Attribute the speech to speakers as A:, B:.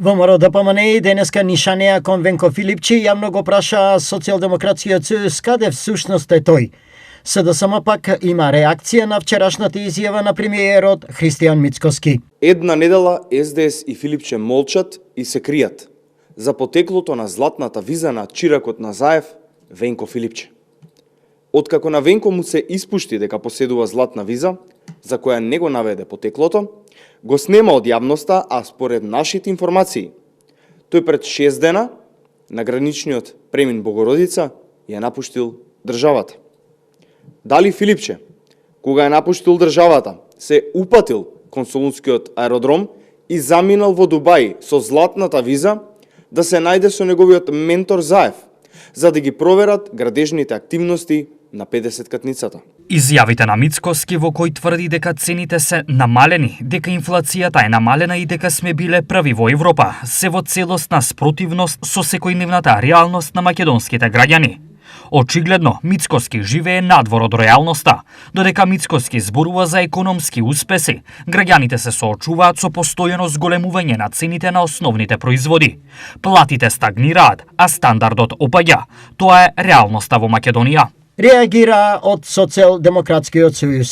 A: Во МРО-ДПМН денеска нишанеа кон Венко Филипчи јавно го праша Социјалдемократскиот сојуз каде всушност е тој. СДСМ пак има реакција на вчерашната изјава на премиерот Христијан Мицкоски.
B: Една недела СДС и Филипче молчат и се кријат за потеклото на златната виза на чиракот на Заев, Венко Филипче. Откако на Венко му се испушти дека поседува златна виза, за која не го наведе потеклото, го снема од јавноста, а според нашите информации, тој пред 6 дена на граничниот премин Богородица ја напуштил државата. Дали Филипче, кога ја напуштил државата, се упатил кон Солунскиот аеродром и заминал во Дубај со златната виза да се најде со неговиот ментор Заев, за да ги проверат градежните активности на 50-катницата.
C: Изјавите на Мицкоски во кој тврди дека цените се намалени, дека инфлацијата е намалена и дека сме биле први во Европа, се во целосна спротивност со секојдневната реалност на македонските граѓани. Очигледно, Мицкоски живее надвор од реалноста. Додека Мицкоски зборува за економски успеси, граѓаните се соочуваат со постојано зголемување на цените на основните производи. Платите стагнираат, а стандардот опаѓа. Тоа е реалноста во Македонија.
A: Реагира од Социјалдемократскиот сојуз.